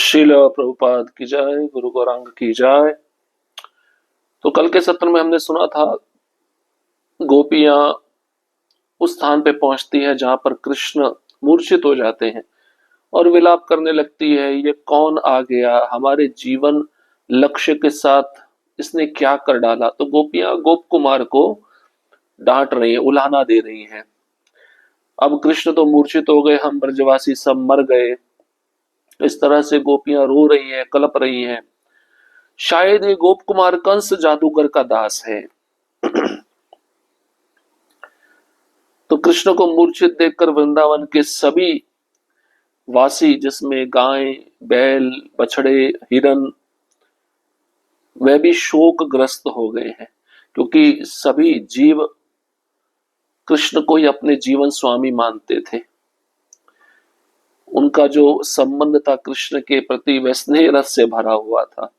श्रील प्रभुपाद की जय, गुरु गौरांग की जय। तो कल के सत्र में हमने सुना था गोपियां उस स्थान पे पहुंचती है जहां पर कृष्ण मूर्छित हो जाते हैं और विलाप करने लगती है, ये कौन आ गया हमारे जीवन लक्ष्य के साथ, इसने क्या कर डाला। तो गोपियां गोप कुमार को डांट रही है, उलाहना दे रही हैं। अब कृष्ण तो मूर्छित हो गए, हम ब्रजवासी सब मर गए। इस तरह से गोपियां रो रही हैं, कलप रही हैं। शायद ये गोप कुमार कंस जादूगर का दास है। तो कृष्ण को मूर्छित देखकर वृंदावन के सभी वासी, जिसमें गाय, बैल, बछड़े, हिरन, वह भी शोकग्रस्त हो गए हैं, क्योंकि सभी जीव कृष्ण को ही अपने जीवन स्वामी मानते थे। उनका जो संबंध था कृष्ण के प्रति वह स्नेह रस से भरा हुआ था।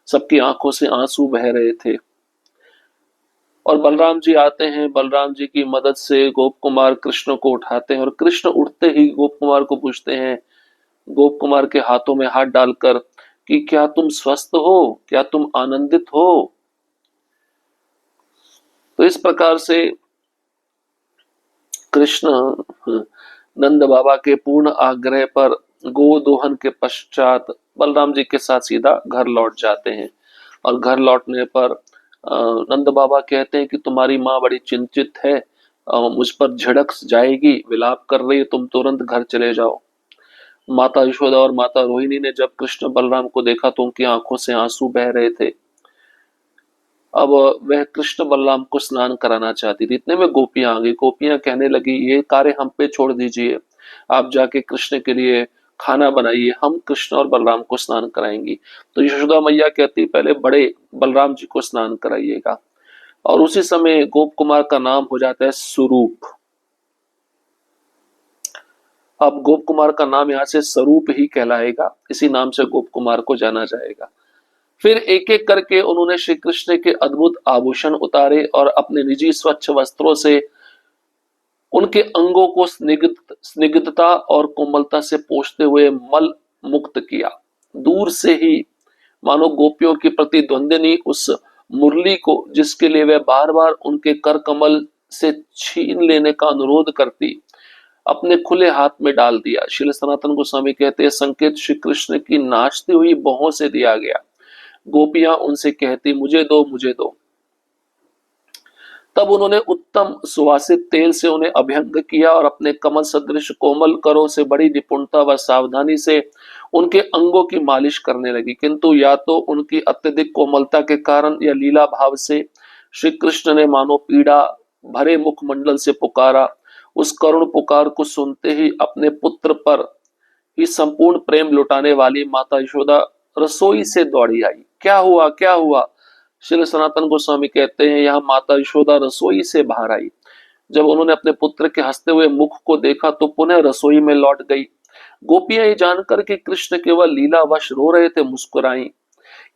सबकी आंखों से आंसू बह रहे थे। और बलराम जी आते हैं, बलराम जी की मदद से गोप कुमार कृष्ण को उठाते हैं और कृष्ण उठते ही गोप कुमार को पूछते हैं, गोप कुमार के हाथों में हाथ डालकर, कि क्या तुम स्वस्थ हो, क्या तुम आनंदित हो। तो इस प्रकार से कृष्ण नंद बाबा के पूर्ण आग्रह पर गोदोहन के पश्चात बलराम जी के साथ सीधा घर लौट जाते हैं। और घर लौटने पर नंद बाबा कहते हैं कि तुम्हारी माँ बड़ी चिंतित है, मुझ पर झिड़क जाएगी, विलाप कर रही है, तुम तुरंत घर चले जाओ। माता यशोदा और माता रोहिणी ने जब कृष्ण बलराम को देखा तो उनकी आंखों से आंसू बह रहे थे। अब वह कृष्ण बलराम को स्नान कराना चाहती थी। इतने में गोपियां आ गई। गोपियां कहने लगी, ये कार्य हम पे छोड़ दीजिए, आप जाके कृष्ण के लिए खाना बनाइए, हम कृष्ण और बलराम को स्नान कराएंगी। तो यशोदा मैया कहती, पहले बड़े बलराम जी को स्नान कराइएगा। और उसी समय गोप कुमार का नाम हो जाता है स्वरूप। अब गोप कुमार का नाम यहाँ से स्वरूप ही कहलाएगा, इसी नाम से गोप कुमार को जाना जाएगा। फिर एक एक करके उन्होंने श्री कृष्ण के अद्भुत आभूषण उतारे और अपने निजी स्वच्छ वस्त्रों से उनके अंगों को स्निग्धता और कोमलता से पोंछते हुए मल मुक्त किया। दूर से ही मानो गोपियों की प्रतिद्वंदिनी उस मुरली को, जिसके लिए वह बार बार उनके कर कमल से छीन लेने का अनुरोध करती, अपने खुले हाथ में डाल दिया। श्री सनातन गोस्वामी कहते हैं, संकेत श्री कृष्ण की नाचती हुई बाहों से दिया गया। गोपियां उनसे कहती, मुझे दो, मुझे दो। तब उन्होंने उत्तम सुवासित तेल से उन्हें अभ्यंग किया और अपने कमल सदृश कोमल करों से बड़ी निपुणता व सावधानी से उनके अंगों की मालिश करने लगी। किंतु या तो उनकी अत्यधिक कोमलता के कारण या लीला भाव से श्री कृष्ण ने मानो पीड़ा भरे मुखमंडल से पुकारा। उस करुण पुकार को सुनते ही अपने पुत्र पर ही संपूर्ण प्रेम लुटाने वाली माता यशोदा रसोई से दौड़ी आई। क्या हुआ, क्या हुआ। श्री सनातन गोस्वामी कहते हैं, यहाँ माता यशोदा रसोई से बाहर आई। जब उन्होंने अपने पुत्र के हंसते हुए मुख को देखा तो पुनः रसोई में लौट गई। गोपियां ये जानकर कि कृष्ण केवल लीलावश रो रहे थे मुस्कुराई,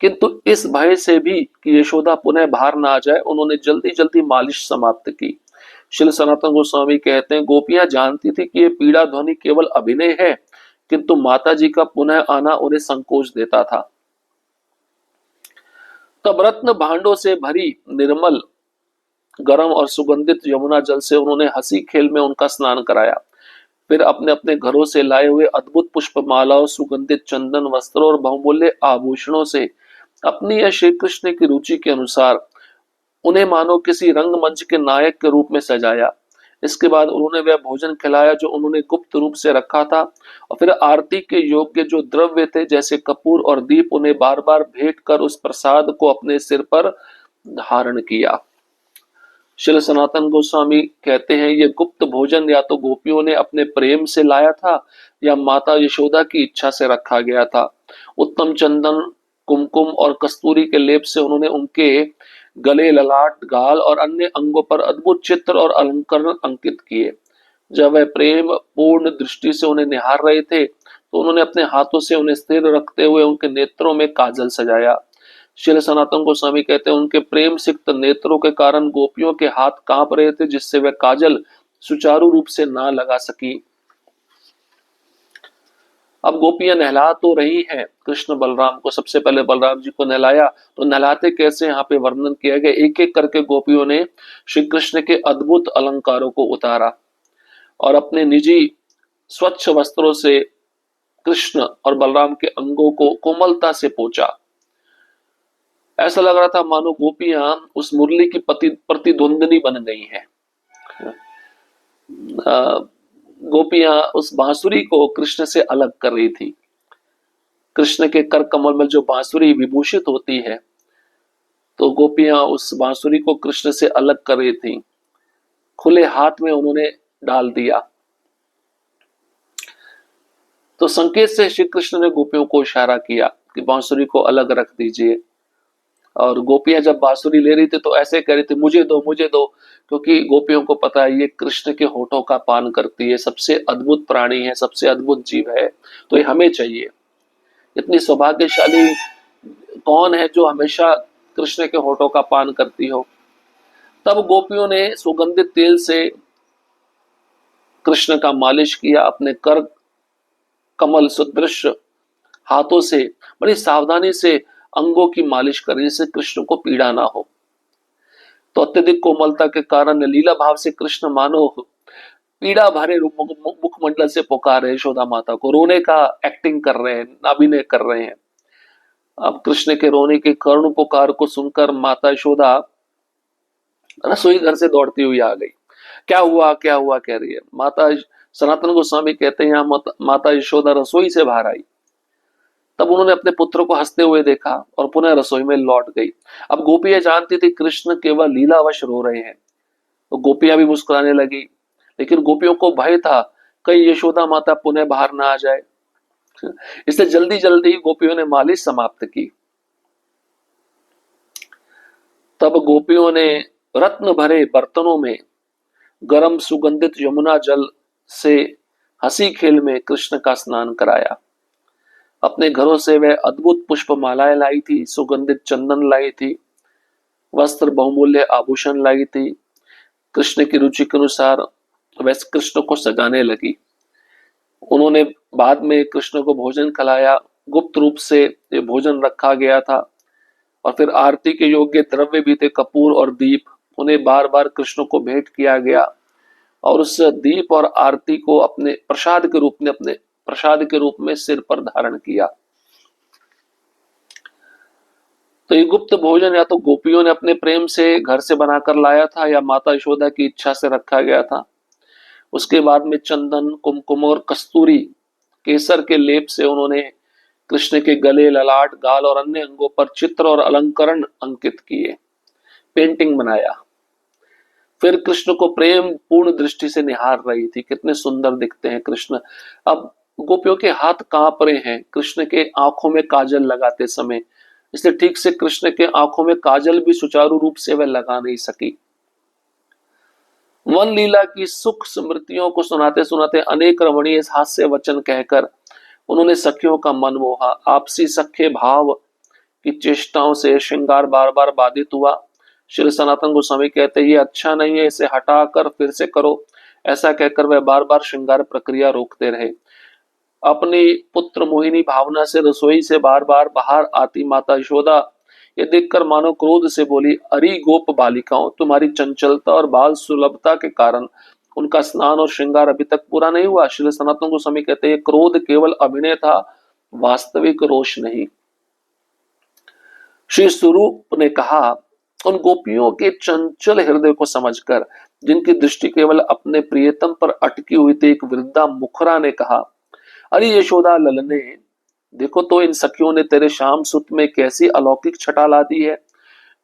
किंतु इस भय से भी कि यशोदा पुनः बाहर ना आ जाए, उन्होंने जल्दी जल्दी मालिश समाप्त की। श्री सनातन गोस्वामी कहते हैं, गोपियां जानती थी कि ये पीड़ा ध्वनि केवल अभिनय है, किंतु माता जी का पुनः आना उन्हें संकोच देता था। तब रत्न भांडों से भरी निर्मल, गरम और सुगंधित यमुना जल से उन्होंने हंसी खेल में उनका स्नान कराया। फिर अपने अपने घरों से लाए हुए अद्भुत पुष्प मालाओं, सुगंधित चंदन वस्त्रों और बहुमूल्य आभूषणों से अपनी या श्री कृष्ण की रुचि के अनुसार उन्हें मानो किसी रंगमंच के नायक के रूप में सजाया। इसके बाद उन्होंने वह भोजन खिलाया जो उन्होंने गुप्त रूप से रखा था, और फिर आरती के योग्य जो द्रव्य थे जैसे कपूर और दीप, उन्हें बार बार भेंट कर उस प्रसाद को अपने सिर पर धारण किया। श्री सनातन गोस्वामी कहते हैं, ये गुप्त भोजन या तो गोपियों ने अपने प्रेम से लाया था या माता यशोदा की इच्छा से रखा गया था। उत्तम चंदन, कुमकुम और कस्तूरी के लेप से उन्होंने उनके गले, ललाट, गाल और अन्य अंगों पर अद्भुत चित्र और अलंकरण अंकित किए। जब वह प्रेम पूर्ण दृष्टि से उन्हें निहार रहे थे तो उन्होंने अपने हाथों से उन्हें स्थिर रखते हुए उनके नेत्रों में काजल सजाया। श्री सनातन गोस्वामी कहते हैं, उनके प्रेम सिक्त नेत्रों के कारण गोपियों के हाथ कांप रहे थे, जिससे वह काजल सुचारू रूप से ना लगा सकी। अब गोपियां नहला तो रही हैं कृष्ण बलराम को। सबसे पहले बलराम जी को नहलाया, तो नहलाते कैसे यहाँ पे वर्णन किया गया। एक एक करके गोपियों ने श्री कृष्ण के अद्भुत अलंकारों को उतारा और अपने निजी स्वच्छ वस्त्रों से कृष्ण और बलराम के अंगों को कोमलता से पोंछा। ऐसा लग रहा था मानो गोपियां उस मुरली की प्रतिद्वंदनी बन गई हैं। गोपियां उस बांसुरी को कृष्ण से अलग कर रही थी। कृष्ण के कर कमल में जो बांसुरी विभूषित होती है, तो गोपियां उस बांसुरी को कृष्ण से अलग कर रही थी। खुले हाथ में उन्होंने डाल दिया। तो संकेत से श्री कृष्ण ने गोपियों को इशारा किया कि बांसुरी को अलग रख दीजिए। और गोपियां जब बांसुरी ले रही थी तो ऐसे कह रही थी, मुझे दो मुझे दो, क्योंकि गोपियों को पता है ये कृष्ण के होठों का पान करती है, सबसे अद्भुत प्राणी है, सबसे अद्भुत जीव है, तो ये हमें चाहिए। इतनी सौभाग्यशाली कौन है जो हमेशा कृष्ण के होठों का पान करती हो। तब गोपियों ने सुगंधित तेल से कृष्ण का मालिश किया, अपने कर कमल सदृश हाथों से बड़ी सावधानी से अंगों की मालिश करें, जिससे कृष्ण को पीड़ा ना हो। तो अत्यधिक कोमलता के कारण लीला भाव से कृष्ण मानो पीड़ा भरे मुखमंडल से पुकार रहे यशोदा माता को, रोने का एक्टिंग कर रहे हैं, अभिनय कर रहे हैं। अब कृष्ण के रोने के करुण पुकार को सुनकर माता यशोदा रसोई घर से दौड़ती हुई आ गई। क्या हुआ कह रही है माता। सनातन गोस्वामी कहते हैं यहाँ माता यशोदा रसोई से बाहर आई, तब उन्होंने अपने पुत्र को हंसते हुए देखा और पुनः रसोई में लौट गई। अब गोपियां जानती थी कृष्ण केवल लीलावश रो रहे हैं, तो गोपियां भी मुस्कुराने लगी। लेकिन गोपियों को भय था कहीं यशोदा माता पुनः बाहर ना आ जाए, इसलिए जल्दी जल्दी गोपियों ने मालिश समाप्त की। तब गोपियों ने रत्न भरे बर्तनों में गरम सुगंधित यमुना जल से हंसी खेल में कृष्ण का स्नान कराया। अपने घरों से वह अद्भुत पुष्प मालाएं लाई थी, सुगंधित चंदन लाई थी, वस्त्र बहुमूल्य आभूषण लाई थी। कृष्ण की रुचि के अनुसार वह कृष्ण को सजाने लगी। उन्होंने बाद में कृष्ण को भोजन खिलाया। गुप्त रूप से ये भोजन रखा गया था और फिर आरती के योग्य द्रव्य भी थे, कपूर और दीप, उन्हें बार बार कृष्ण को भेंट किया गया और उस दीप और आरती को अपने प्रसाद के रूप में सिर पर धारण किया। तो ये गुप्त भोजन या तो गोपियों ने अपने प्रेम से घर से बनाकर लाया था या माता यशोदा की इच्छा से रखा गया था। उसके बाद में चंदन, कुमकुम और कस्तूरी केसर के लेप से उन्होंने कृष्ण के गले, ललाट, गाल और अन्य अंगों पर चित्र और अलंकरण अंकित किए, पेंटिंग बनाया। फिर कृष्ण को प्रेम पूर्ण दृष्टि से निहार रही थी, कितने सुंदर दिखते हैं कृष्ण। अब गोपियों के हाथ कांप रहे हैं कृष्ण के आंखों में काजल लगाते समय, इसलिए ठीक से कृष्ण के आंखों में काजल भी सुचारू रूप से वह लगा नहीं सकी। वन लीला की सुख स्मृतियों को सुनाते सुनाते अनेक रमणीय हास्य वचन कहकर उन्होंने सखियों का मन मोहा। आपसी सख्य भाव की चेष्टाओं से श्रृंगार बार बार बाधित हुआ। श्री सनातन गोस्वामी कहते ये अच्छा नहीं है, इसे हटाकर फिर से करो। ऐसा कहकर वह बार बार श्रृंगार प्रक्रिया रोकते रहे। अपनी पुत्र मोहिनी भावना से रसोई से बार बार बाहर आती माता यशोदा ये देखकर मानो क्रोध से बोली, अरे गोप बालिकाओं, तुम्हारी चंचलता और बाल सुलभता के कारण उनका स्नान और श्रृंगार अभी तक पूरा नहीं हुआ। श्री सनातन गोस्वामी कहते हैं क्रोध केवल अभिनय था, वास्तविक रोष नहीं। श्री स्वरूप ने कहा, उन गोपियों के चंचल हृदय को समझकर, जिनकी दृष्टि केवल अपने प्रियतम पर अटकी हुई थी, एक वृद्धा मुखरा ने कहा, अरे यशोदा ललने, देखो तो इन सखियों ने तेरे श्याम सुत में कैसी अलौकिक छटा ला दी है।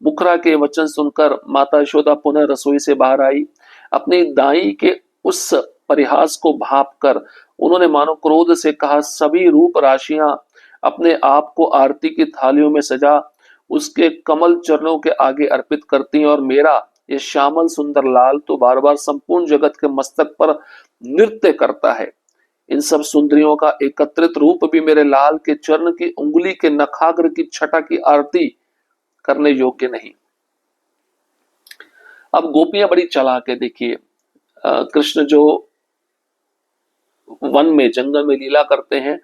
मुखरा के वचन सुनकर माता यशोदा पुनः रसोई से बाहर आई। अपनी दाई के उस परिहास को भाप कर उन्होंने मानो क्रोध से कहा, सभी रूप राशियां अपने आप को आरती की थालियों में सजा उसके कमल चरणों के आगे अर्पित करती हैं, और मेरा ये श्यामल सुंदर लाल तो बार बार संपूर्ण जगत के मस्तक पर नृत्य करता है। इन सब सुंदरियों का एकत्रित रूप भी मेरे लाल के चरण की उंगली के नखाग्र की छटा की आरती करने योग्य नहीं। अब गोपियां बड़ी चालाक है। देखिए कृष्ण जो वन में जंगल में लीला करते हैं,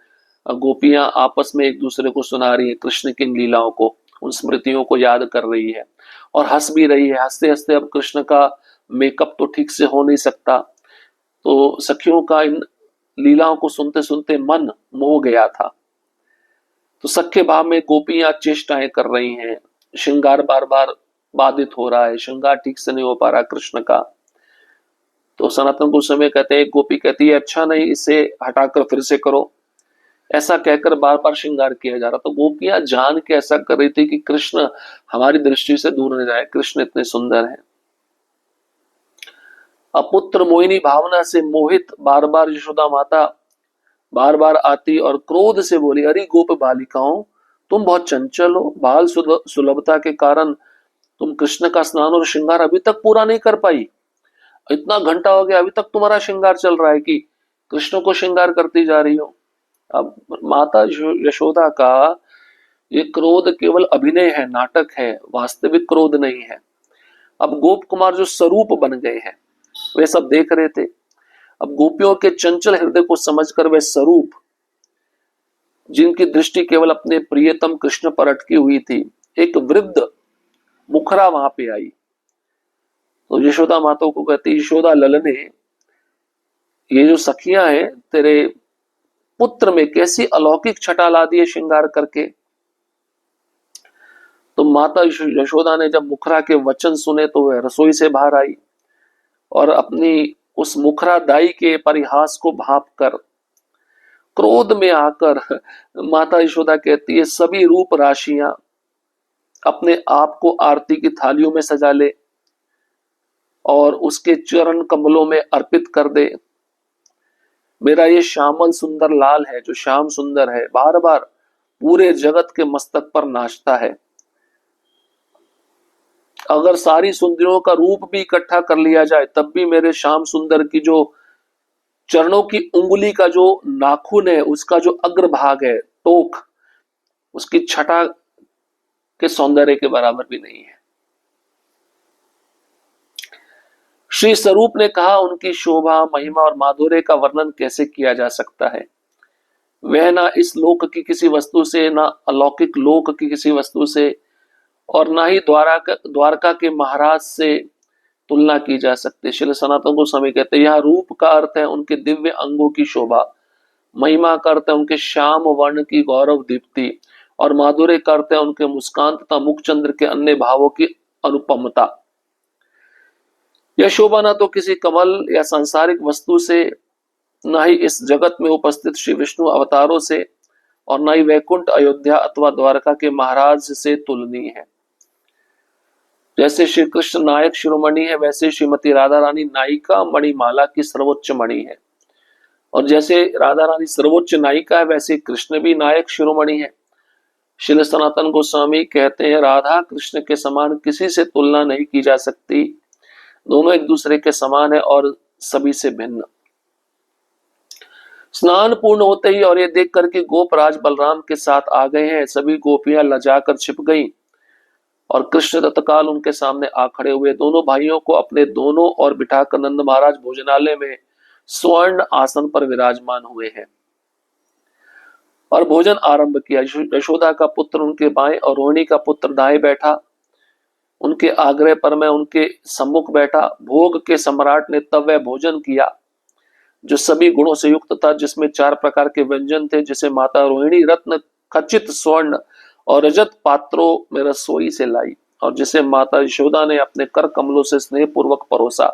गोपियां आपस में एक दूसरे को सुना रही है कृष्ण की इन लीलाओं को, उन स्मृतियों को याद कर रही है और हंस भी रही है। हंसते हंसते अब कृष्ण का मेकअप तो ठीक से हो नहीं सकता, तो सखियों का इन लीलाओं को सुनते सुनते मन मोह गया था। तो सख्य भाव में गोपियां चेष्टाएं कर रही हैं, श्रृंगार बार बार बाधित हो रहा है, श्रृंगार ठीक से नहीं हो पा रहा कृष्ण का। तो सनातन गोस्वामी कहते हैं, गोपी कहती है अच्छा नहीं, इसे हटाकर फिर से करो। ऐसा कहकर बार बार श्रृंगार किया जा रहा। तो गोपियां जान के ऐसा कर रही थी कि कृष्ण हमारी दृष्टि से दूर न जाए, कृष्ण इतने सुंदर हैं। अपुत्र मोहिनी भावना से मोहित बार बार यशोदा माता बार बार आती और क्रोध से बोली, अरे गोप बालिकाओं, तुम बहुत चंचल हो, बाल सुलभता के कारण तुम कृष्ण का स्नान और श्रृंगार अभी तक पूरा नहीं कर पाई। इतना घंटा हो गया, अभी तक तुम्हारा श्रृंगार चल रहा है कि कृष्ण को श्रृंगार करती जा रही हो। अब माता यशोदा का ये क्रोध केवल अभिनय है, नाटक है, वास्तविक क्रोध नहीं है। अब गोप कुमार जो स्वरूप बन गए हैं वे सब देख रहे थे। अब गोपियों के चंचल हृदय को समझकर वे स्वरूप, जिनकी दृष्टि केवल अपने प्रियतम कृष्ण पर अटकी हुई थी, एक वृद्ध मुखरा वहां पे आई। तो यशोदा माता को कहती, यशोदा ललने, ये जो सखियां हैं तेरे पुत्र में कैसी अलौकिक छटा ला दी है श्रृंगार करके। तो माता यशोदा ने जब मुखरा के वचन सुने तो वह रसोई से बाहर आई और अपनी उस मुखरा दाई के परिहास को भाप कर क्रोध में आकर माता यशोदा कहती है, सभी रूप राशियां अपने आप को आरती की थालियों में सजा ले और उसके चरण कमलों में अर्पित कर दे। मेरा ये श्यामल सुंदर लाल है, जो श्याम सुंदर है, बार बार पूरे जगत के मस्तक पर नाचता है। अगर सारी सुंदरियों का रूप भी इकट्ठा कर लिया जाए तब भी मेरे श्याम सुंदर की जो चरणों की उंगली का जो नाखून है, उसका जो अग्रभाग है, टोक, उसकी छटा के सौंदर्य के बराबर भी नहीं है। श्री स्वरूप ने कहा, उनकी शोभा, महिमा और माधुर्य का वर्णन कैसे किया जा सकता है। वह ना इस लोक की किसी वस्तु से, ना अलौकिक लोक की किसी वस्तु से, और ना ही द्वारका के महाराज से तुलना की जा सकती। श्री सनातन गोस्वामी कहते हैं, यहाँ रूप का अर्थ है उनके दिव्य अंगों की शोभा, महिमा का अर्थ है उनके श्याम वर्ण की गौरव दीप्ति, और माधुर्य का अर्थ है उनके मुस्कान तथा मुखचंद्र के अन्य भावों की अनुपमता। यह शोभा न तो किसी कमल या सांसारिक वस्तु से, न ही इस जगत में उपस्थित श्री विष्णु अवतारों से, और न ही वैकुंठ, अयोध्या अथवा द्वारका के महाराज से तुलनीय है। जैसे श्री कृष्ण नायक शिरोमणि है, वैसे श्रीमती राधा रानी नायिका मणिमाला की सर्वोच्च मणि है। और जैसे राधा रानी सर्वोच्च नायिका है, वैसे कृष्ण भी नायक शिरोमणि है। श्री सनातन गोस्वामी कहते हैं, राधा कृष्ण के समान किसी से तुलना नहीं की जा सकती, दोनों एक दूसरे के समान है और सभी से भिन्न। स्नान पूर्ण होते ही और ये देख कर के गोपराज बलराम के साथ आ गए हैं, सभी गोपियां लजाकर छिप गईं और कृष्ण तत्काल उनके सामने आ खड़े हुए। दोनों भाइयों को अपने दोनों ओर बिठाकर नंद महाराज भोजनालय में स्वर्ण आसन पर विराजमान हुए हैं और भोजन आरंभ किया। यशोदा का पुत्र उनके बाएं और रोहिणी का पुत्र दाएं बैठा। उनके आग्रह पर मैं उनके सम्मुख बैठा। भोग के सम्राट ने तब वह भोजन किया जो सभी गुणों से युक्त था, जिसमें 4 प्रकार के व्यंजन थे, जिसे माता रोहिणी रत्न खचित स्वर्ण और रजत पात्रों में रसोई से लाई और जिसे माता यशोदा ने अपने कर कमलों से स्नेह पूर्वक परोसा।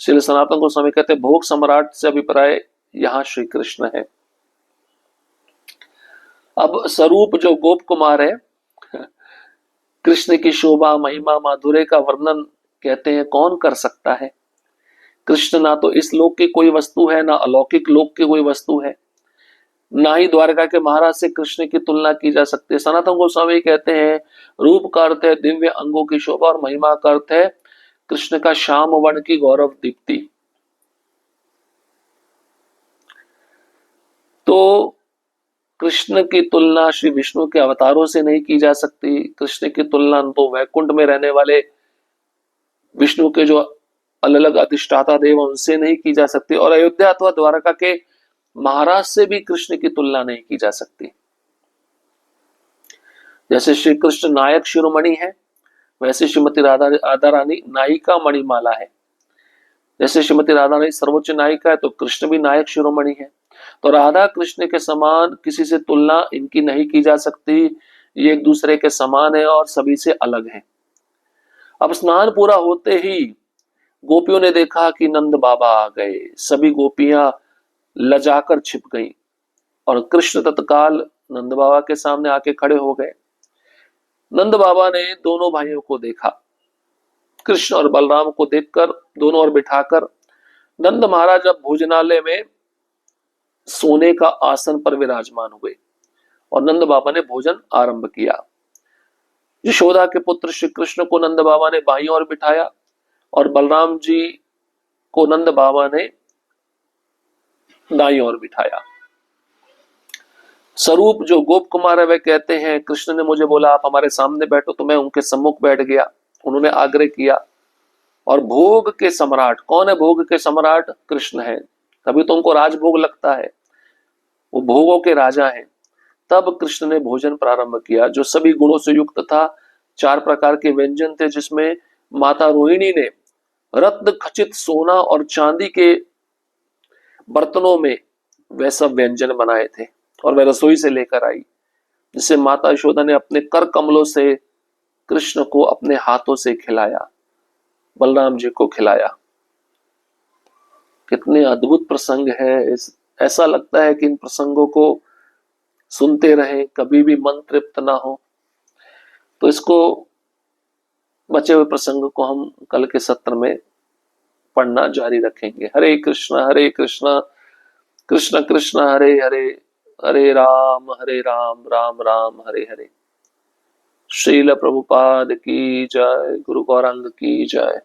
श्री सनातन गोस्वामी कहते, भोग सम्राट से अभिप्राय यहाँ श्री कृष्ण है। अब स्वरूप जो गोप कुमार है, कृष्ण की शोभा, महिमा, माधुर्य का वर्णन कहते हैं कौन कर सकता है। कृष्ण ना तो इस लोक की कोई वस्तु है, ना अलौकिक लोक की कोई वस्तु है, ना ही द्वारका के महाराज से कृष्ण की तुलना की जा सकती है। सनातन गोस्वामी कहते हैं, रूप का अर्थ है दिव्य अंगों की शोभा और महिमा का अर्थ है कृष्ण का श्याम वर्ण की गौरव दीप्ति। तो कृष्ण की तुलना श्री विष्णु के अवतारों से नहीं की जा सकती। कृष्ण की तुलना तो वैकुंठ में रहने वाले विष्णु के जो अलग अलग अधिष्ठाता देव उनसे नहीं की जा सकती, और अयोध्या अथवा द्वारका के महाराज से भी कृष्ण की तुलना नहीं की जा सकती। जैसे श्री कृष्ण नायक शिरोमणि है, वैसे श्रीमती राधा रानी नायिका मणिमाला है। जैसे श्रीमती राधा रानी सर्वोच्च नायिका है, तो कृष्ण भी नायक शिरोमणि है। तो राधा कृष्ण के समान किसी से तुलना इनकी नहीं की जा सकती। ये एक दूसरे के समान है और सभी से अलग है। अब स्नान पूरा होते ही गोपियों ने देखा कि नंद बाबा आ गए। सभी गोपियां लजाकर छिप गईं और कृष्ण तत्काल नंद बाबा के सामने आके खड़े हो गए। नंद बाबा ने दोनों भाइयों को देखा। कृष्ण और बलराम को देखकर दोनों ओर बिठाकर नंद महाराज अब भोजनालय में सोने का आसन पर विराजमान हुए और नंद बाबा ने भोजन आरंभ किया। यशोदा के पुत्र श्री कृष्ण को नंद बाबा ने बाईं ओर बिठाया और बलराम जी को नंद बाबा ने दाईं ओर बिठाया। स्वरूप जो गोप कुमार है वह कहते हैं, कृष्ण ने मुझे बोला आप हमारे सामने बैठो, तो मैं उनके सम्मुख बैठ गया। उन्होंने आग्रह किया और भोग के सम्राट कौन है? भोग के सम्राट कृष्ण है, तभी तो उनको राजभोग लगता है, वो भोगों के राजा हैं। तब कृष्ण ने भोजन प्रारंभ किया जो सभी गुणों से युक्त था। 4 प्रकार के व्यंजन थे जिसमें माता रोहिणी ने रत्न खचित सोना और चांदी के बर्तनों में वह सब व्यंजन बनाए थे और वह रसोई से लेकर आई, जिसे माता यशोदा ने अपने कर कमलों से कृष्ण को अपने हाथों से खिलाया, बलराम जी को खिलाया। कितने अद्भुत प्रसंग है। ऐसा लगता है कि इन प्रसंगों को सुनते रहें, कभी भी मन तृप्त ना हो। तो इसको बचे हुए प्रसंग को हम कल के सत्र में पढ़ना जारी रखेंगे। हरे कृष्ण कृष्ण कृष्ण हरे हरे, हरे राम राम राम हरे हरे। श्रील प्रभुपाद की जय, गुरु गौरांग की जय।